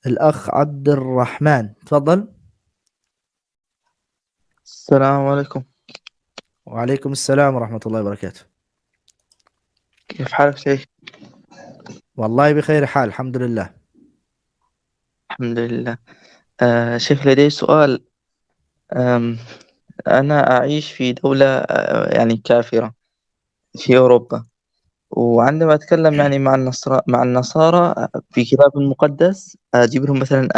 الأخ عبد الرحمن، تفضل. السلام عليكم. وعليكم السلام ورحمة الله وبركاته. كيف حالك شيخ؟ والله بخير حال، الحمد لله. الحمد لله. شيخ لدي سؤال. آم أنا أعيش في دولة يعني كافرة في أوروبا، وعندما أتكلم يعني مع النصارى في كتاب المقدس، أجيب لهم مثلا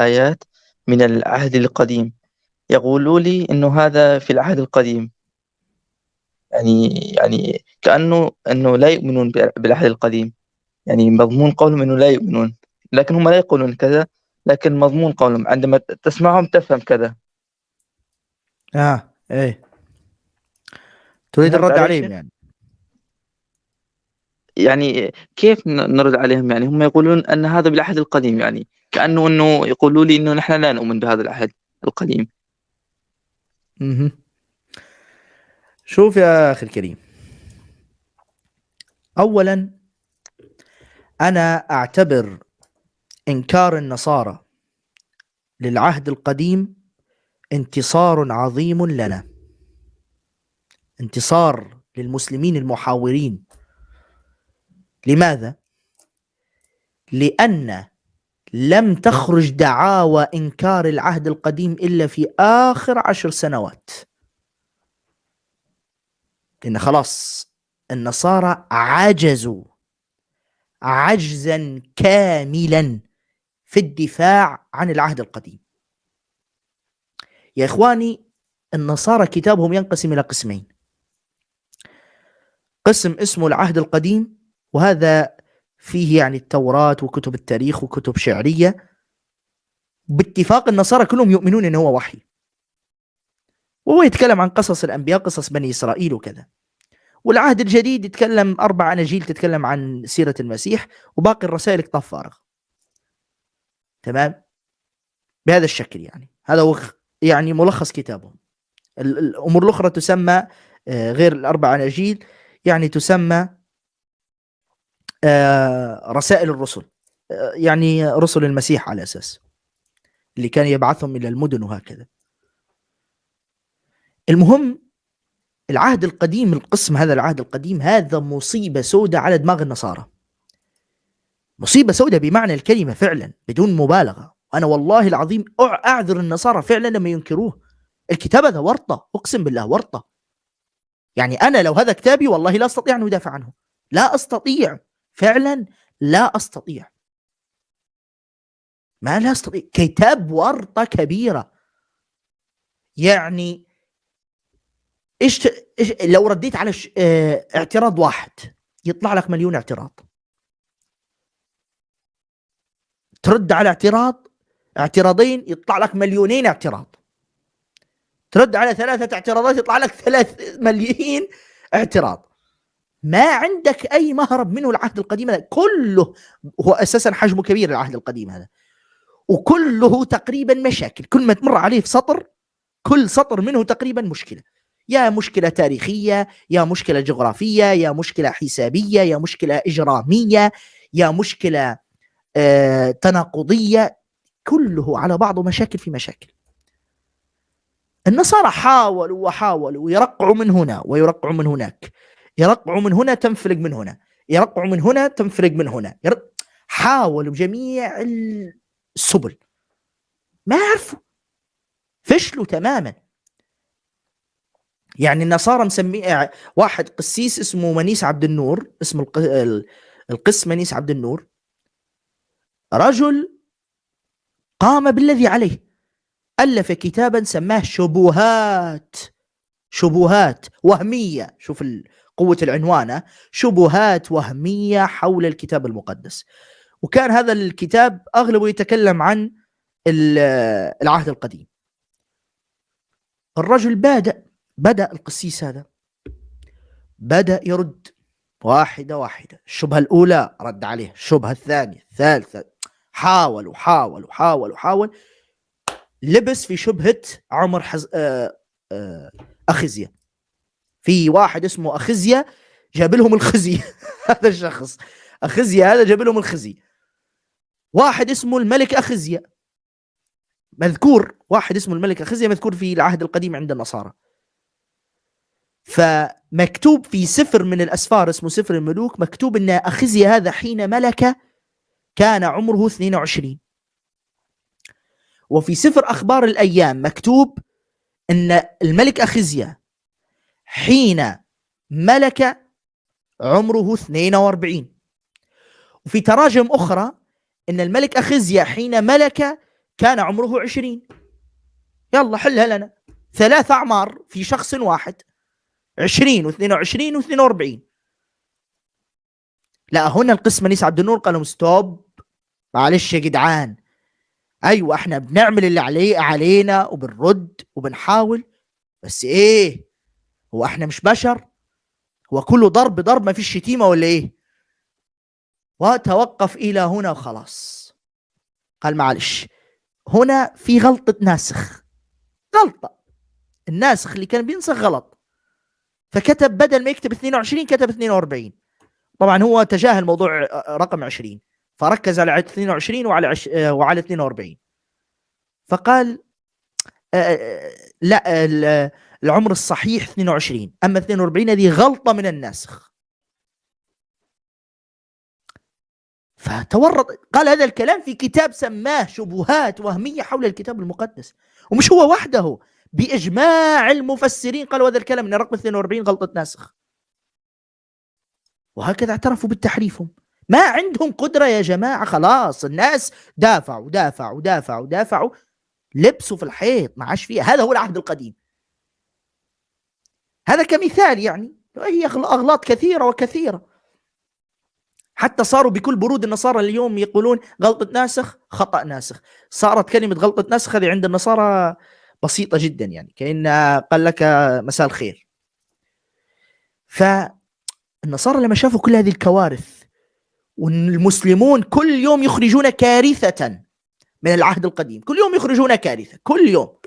آيات من العهد القديم، يقولوا لي إنه هذا في العهد القديم. يعني كأنه إنه لا يؤمنون بالعهد القديم. يعني مضمون قولهم إنه لا يؤمنون، لكن هم لا يقولون كذا، لكن مضمون قولهم عندما تسمعهم تفهم كذا. إيه، تريد فهمت الرد علي عليهم شيخ؟ يعني؟ يعني كيف نرد عليهم؟ يعني هم يقولون أن هذا بالعهد القديم، يعني كأنه إنه يقولوا لي إنه نحن لا نؤمن بهذا العهد القديم. مهم. شوف يا أخي الكريم، أولا أنا أعتبر إنكار النصارى للعهد القديم انتصار عظيم لنا، انتصار للمسلمين المحاورين. لماذا؟ لأن لم تخرج دعاوى إنكار العهد القديم إلا في آخر 10 سنوات، لأن خلاص النصارى عجزوا عجزا كاملا في الدفاع عن العهد القديم. يا إخواني، النصارى كتابهم ينقسم إلى قسمين: قسم اسمه العهد القديم، وهذا فيه يعني التوراة وكتب التاريخ وكتب شعرية. باتفاق النصارى كلهم يؤمنون أنه هو وحي، وهو يتكلم عن قصص الأنبياء، قصص بني إسرائيل وكذا. والعهد الجديد يتكلم 4 أناجيل تتكلم عن سيرة المسيح، وباقي الرسائل كتاب فارغ. تمام؟ بهذا الشكل، يعني هذا هو يعني ملخص كتابهم. الأمور الأخرى تسمى غير ال4 أناجيل، يعني تسمى رسائل الرسل، يعني رسل المسيح على أساس اللي كان يبعثهم إلى المدن وهكذا. المهم، العهد القديم، القسم هذا العهد القديم هذا مصيبة سوداء على دماغ النصارى، مصيبة سوداء بمعنى الكلمة فعلا بدون مبالغة. أنا والله العظيم أعذر النصارى فعلا لما ينكروه. الكتاب هذا ورطة، أقسم بالله ورطة. يعني أنا لو هذا كتابي والله لا أستطيع أن أدافع عنه، لا أستطيع فعلا، لا أستطيع، ما لا أستطيع. كتاب ورطة كبيرة. يعني إيش لو رديت على اعتراض واحد يطلع لك مليون اعتراض، ترد على اعتراضين يطلع لك مليونين اعتراض، ترد على 3 اعتراضات يطلع لك 3 ملايين اعتراض. ما عندك أي مهرب منه. العهد القديم هذا كله هو أساسا حجمه كبير، العهد القديم هذا، وكله تقريبا مشاكل. كل ما تمر عليه في سطر، كل سطر منه تقريبا مشكلة، يا مشكلة تاريخية، يا مشكلة جغرافية، يا مشكلة حسابية، يا مشكلة إجرامية، يا مشكلة تناقضية. كله على بعضه مشاكل في مشاكل. النصارى حاولوا وحاولوا يرقعوا من هنا ويرقعوا من هناك، يرقعوا من هنا تنفلق من هنا، يرقعوا من هنا تنفلق من هنا، حاولوا بجميع السبل، ما عرفوا، فشلوا تماما. يعني النصارى مسمي واحد قسيس اسمه منيس عبد النور، اسم القس منيس عبد النور، رجل قام بالذي عليه، ألف كتابا سماه شبهات وهمية. شوف قوة العنوان، شبهات وهمية حول الكتاب المقدس. وكان هذا الكتاب أغلبه يتكلم عن العهد القديم. الرجل بدأ القسيس هذا بدأ يرد واحدة واحدة. الشبهة الأولى رد عليه، الشبهة الثانية، الثالثة، حاول لبس في شبهة عمر أخزية. في واحد اسمه أخزية جاب لهم الخزي هذا الشخص أخزية هذا جاب لهم الخزي، واحد اسمه الملك أخزيا، مذكور واحد اسمه الملك أخزيا مذكور في العهد القديم عند النصارى. فمكتوب في سفر من الأسفار اسمه سفر الملوك، مكتوب أن أخزيا هذا حين ملك كان عمره 22. وفي سفر أخبار الأيام مكتوب أن الملك أخزيا حين ملك عمره 42. وفي تراجم أخرى أن الملك أخزيا حين ملك كان عمره 20. يلا حلها لنا، 3 أعمار في شخص واحد، 20 و22 و42. لا هنا القسم أنيس عبد النور قالوا ستوب، معلش يا جدعان، أيوة احنا بنعمل اللي علينا وبنرد وبنحاول، بس ايه، هو احنا مش بشر؟ هو كله ضرب ما فيش شتيمة ولا ايه؟ وتوقف إلى هنا وخلاص. قال معلش، هنا في غلطة ناسخ، غلطة، الناسخ اللي كان بينسخ غلط، فكتب بدل ما يكتب 22 كتب 42. طبعا هو تجاهل موضوع رقم 20، فركز على 22 وعلى 42. فقال لا، العمر الصحيح 22، أما 42 هذه غلطة من الناسخ. فتورط، قال هذا الكلام في كتاب سماه شبهات وهمية حول الكتاب المقدس، ومش هو وحده، بإجماع المفسرين قالوا هذا الكلام، أن رقم 42 غلطة ناسخ. وهكذا اعترفوا بالتحريفهم. ما عندهم قدرة يا جماعة، خلاص الناس دافعوا لبسوا في الحيط، ما عاش فيها. هذا هو العهد القديم. هذا كمثال، يعني هي أغلاط كثيرة وكثيرة، حتى صاروا بكل برود النصارى اليوم يقولون غلطة ناسخ، خطأ ناسخ. صارت كلمة غلطة ناسخ هذه عند النصارى بسيطة جدا، يعني كأن قال لك مساء الخير. فالنصارى لما شافوا كل هذه الكوارث، والمسلمون كل يوم يخرجون كارثة من العهد القديم، كل يوم يخرجون كارثة، كل يوم،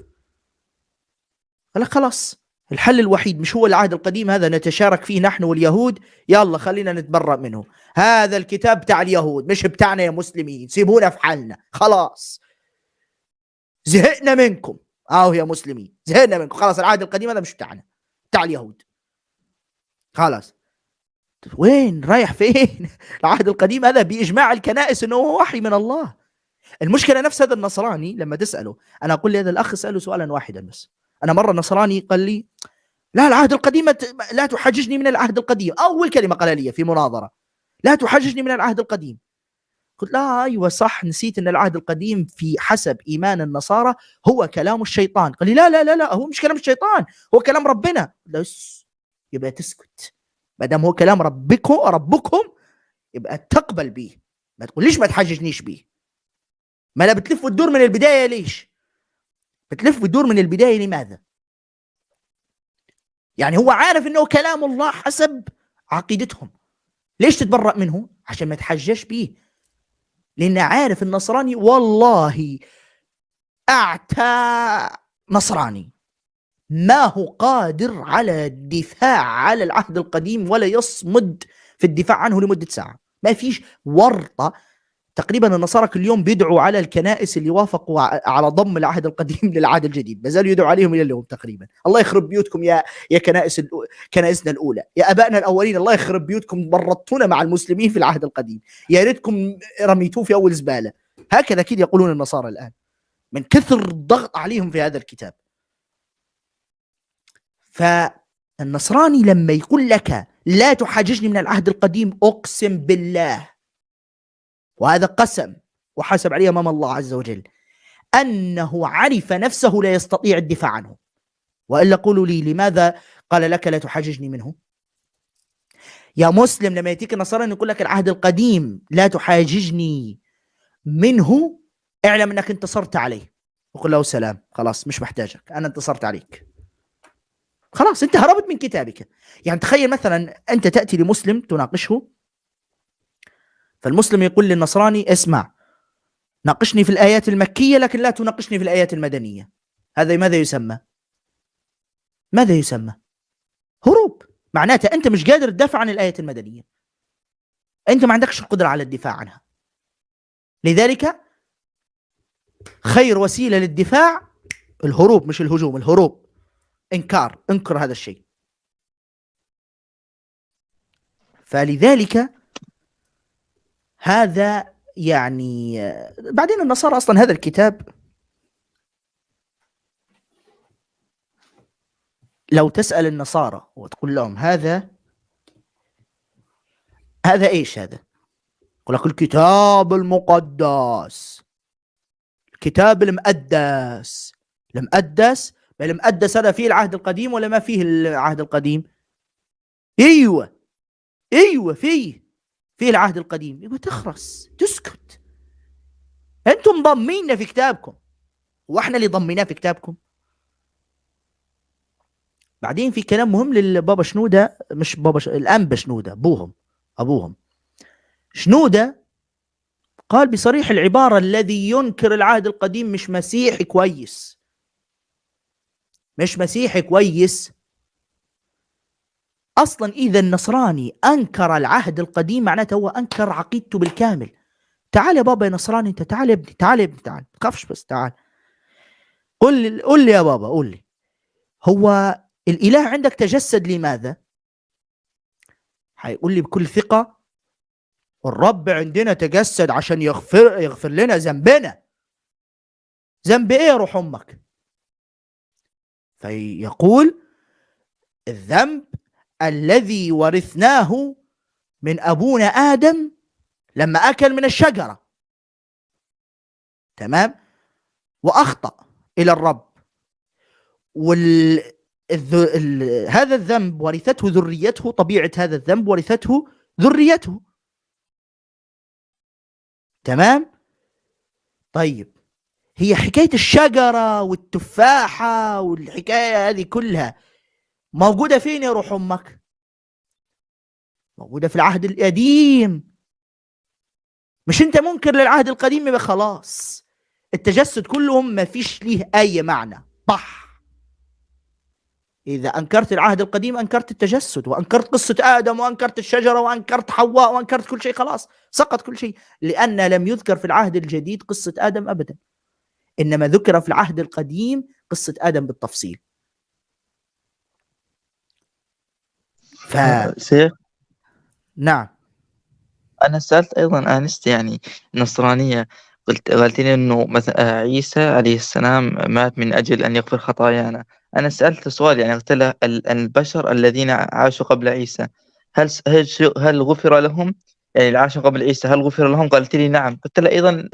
قال خلاص الحل الوحيد مش هو العهد القديم هذا نتشارك فيه نحن واليهود، يلا خلينا نتبرأ منه، هذا الكتاب بتاع اليهود مش بتاعنا يا مسلمين، سيبونا في حالنا، خلاص زهقنا منكم، يا مسلمين زهقنا منكم، خلاص العهد القديم هذا مش بتاعنا، بتاع اليهود، خلاص. وين رايح فين؟ العهد القديم هذا بإجماع الكنائس انه هو وحي من الله. المشكلة نفس هذا النصراني لما تسأله، انا اقول لهذا الاخ اسأله سؤالا واحدا بس، انا مرة نصراني قال لي لا العهد القديم، لا تحججني من العهد القديم، اول كلمة قالها لي في مناظرة، لا تحججني من العهد القديم. قلت لا ايوه صح، نسيت ان العهد القديم في حسب ايمان النصارى هو كلام الشيطان. قال لي لا هو مش كلام الشيطان، هو كلام ربنا. بس يبقى تسكت، ما دام هو كلام ربكم يبقى تقبل به، ما تقوليش ما تحججنيش به. ما لا بتلف وتدور من البدايه، ليش بتلف وتدور من البدايه؟ لماذا؟ يعني هو عارف انه كلام الله حسب عقيدتهم، ليش تتبرأ منه؟ عشان ما تحججش به. لان عارف النصراني والله اعتى نصراني ما هو قادر على الدفاع على العهد القديم ولا يصمد في الدفاع عنه لمدة ساعة، ما فيش ورطة. تقريبا النصارى كل يوم بيدعوا على الكنائس اللي وافقوا على ضم العهد القديم للعهد الجديد، ما زالوا يدعوا عليهم الى اليوم تقريبا. الله يخرب بيوتكم يا كنائسنا الاولى، يا ابائنا الاولين، الله يخرب بيوتكم، برطونا مع المسلمين في العهد القديم، يا ريتكم رميتوه في اول زبالة. هكذا اكيد يقولون النصارى الان من كثر الضغط عليهم في هذا الكتاب. فالنصراني لما يقول لك لا تحاججني من العهد القديم، أقسم بالله، وهذا قسم وحسب عليه أمام الله عز وجل، أنه عرف نفسه لا يستطيع الدفاع عنه. وإلا قولوا لي لماذا قال لك لا تحاججني منه؟ يا مسلم لما يأتيك النصراني يقول لك العهد القديم لا تحاججني منه، اعلم أنك انتصرت عليه، وقل له سلام، خلاص مش محتاجك، أنا انتصرت عليك، خلاص انت هربت من كتابك. يعني تخيل مثلا انت تأتي لمسلم تناقشه، فالمسلم يقول للنصراني اسمع، ناقشني في الآيات المكية لكن لا تناقشني في الآيات المدنية. هذا ماذا يسمى؟ ماذا يسمى؟ هروب. معناته انت مش قادر تدافع عن الآيات المدنية، انت ما عندكش القدرة على الدفاع عنها. لذلك خير وسيلة للدفاع الهروب، مش الهجوم، الهروب. انكر هذا الشيء. فلذلك هذا يعني بعدين النصارى أصلا هذا الكتاب لو تسأل النصارى وتقول لهم هذا إيش هذا، يقول لك الكتاب المقدس، الكتاب المقدس. المقدس هذا فيه العهد القديم ولا ما فيه العهد القديم؟ ايوه فيه العهد القديم. يبقى تخرس تسكت. انتم ضمينا في كتابكم واحنا اللي ضميناه في كتابكم. بعدين في كلام مهم للبابا شنودة، مش الأنبا شنودة، أبوهم شنودة قال بصريح العبارة الذي ينكر العهد القديم مش مسيحي كويس. أصلا إذا النصراني أنكر العهد القديم معناته هو أنكر عقيدته بالكامل. تعال يا بابا يا نصراني، أنت تعال يا ابني، تعال تخافش، بس تعال قل لي يا بابا، قل لي هو الإله عندك تجسد لماذا؟ هيقول لي بكل ثقة الرب عندنا تجسد عشان يغفر لنا ذنبنا. ذنب ايه يا روح امك؟ فيقول الذنب الذي ورثناه من ابونا ادم لما اكل من الشجرة، تمام، واخطأ الى الرب، هذا الذنب ورثته ذريته، طبيعة هذا الذنب ورثته ذريته، تمام. طيب هي حكاية الشجرة والتفاحة والحكاية هذه كلها موجودة فين يا روح أمك؟ موجودة في العهد القديم. مش أنت منكر للعهد القديم يبقى خلاص التجسد كلهم ما فيش ليه أي معنى. إذا أنكرت العهد القديم أنكرت التجسد، وأنكرت قصة آدم، وأنكرت الشجرة، وأنكرت حواء، وأنكرت كل شيء. خلاص سقط كل شيء، لأن لم يذكر في العهد الجديد قصة آدم أبدا، إنما ذكر في العهد القديم قصة آدم بالتفصيل. شيخ نعم. أنا سألت أيضا آنست يعني نصرانية، قالت لي إنه مثلا عيسى عليه السلام مات من أجل أن يغفر خطايانا. أنا سألت سؤال يعني قلت له البشر الذين عاشوا قبل عيسى هل غفر لهم؟ يعني اللي عاشوا قبل عيسى هل غفر لهم؟ قالت لي نعم. قلت له أيضا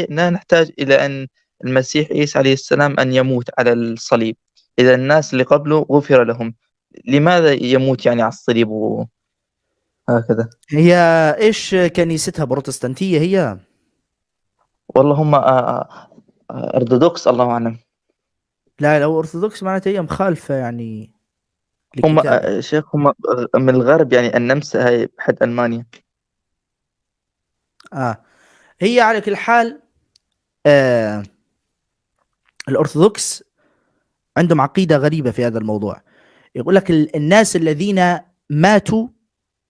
لا نحتاج إلى أن المسيح عيسى عليه السلام أن يموت على الصليب. إذا الناس اللي قبله غفر لهم، لماذا يموت يعني على الصليب وهكذا؟ هي إيش كنيستها بروتستانتية هي؟ والله هم أرثوذكس، الله أعلم. لا لو أرثوذكس معناتها هي مخالفة يعني هم للكتاب. شيخ هم من الغرب، يعني النمسا هاي بحد ألمانيا. هي على كل حال الأرثوذكس عندهم عقيدة غريبة في هذا الموضوع. يقول لك الناس الذين ماتوا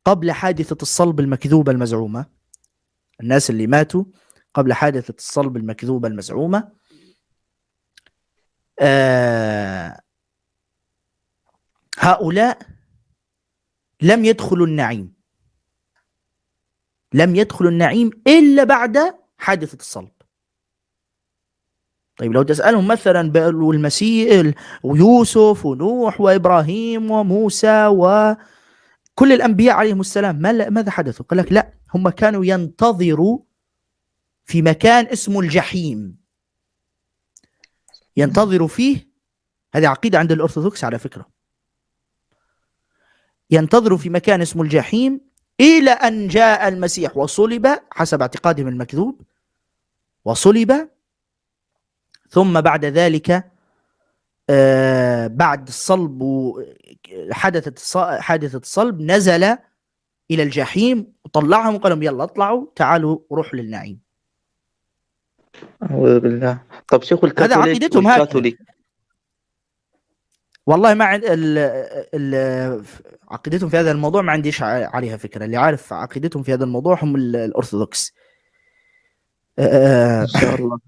قبل حادثة الصلب المكذوبة المزعومة، الناس اللي ماتوا قبل حادثة الصلب المكذوبة المزعومة هؤلاء لم يدخلوا النعيم إلا بعد حادثة الصلب. طيب لو تسألهم مثلا والمسيح ويوسف ونوح وإبراهيم وموسى وكل الأنبياء عليهم السلام ماذا حدثوا؟ قال لك لا، هم كانوا ينتظروا في مكان اسمه الجحيم، ينتظروا فيه. هذه عقيدة عند الأرثوذكس على فكرة. ينتظروا في مكان اسمه الجحيم إلى أن جاء المسيح وصلب حسب اعتقادهم المكذوب، وصلب، ثم بعد ذلك بعد الصلب حادثة الصلب نزل إلى الجحيم وطلعهم وقال لهم يلا اطلعوا تعالوا روحوا للنعيم. أعوذ بالله. طب شيخ هذا عقيدتهم والكاثوليك؟ والله ما عقيدتهم في هذا الموضوع ما عنديش عليها فكرة. اللي عارف عقيدتهم في هذا الموضوع هم الأرثوذكس. إن شاء الله.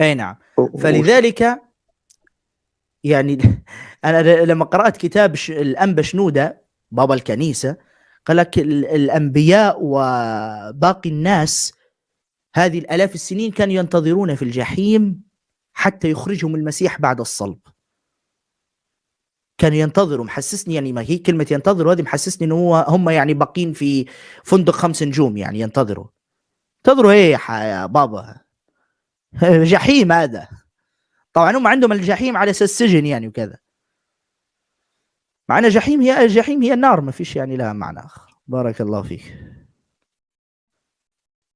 اي نعم. و- فلذلك يعني انا لما قرات كتاب الانبا شنوده بابا الكنيسه، قال لك الانبياء وباقي الناس هذه الالاف السنين كانوا ينتظرون في الجحيم حتى يخرجهم المسيح بعد الصلب. كانوا ينتظروا، محسسني يعني، ما هي كلمه ينتظروا هذه محسسني انه هم يعني باقين في فندق 5 نجوم، يعني ينتظروا. انتظروا ايه يا بابا؟ جحيم هذا. طبعا هم عندهم الجحيم على اساس سجن يعني وكذا، مع ان الجحيم هي النار، ما فيش يعني لها معنى اخر. بارك الله فيك.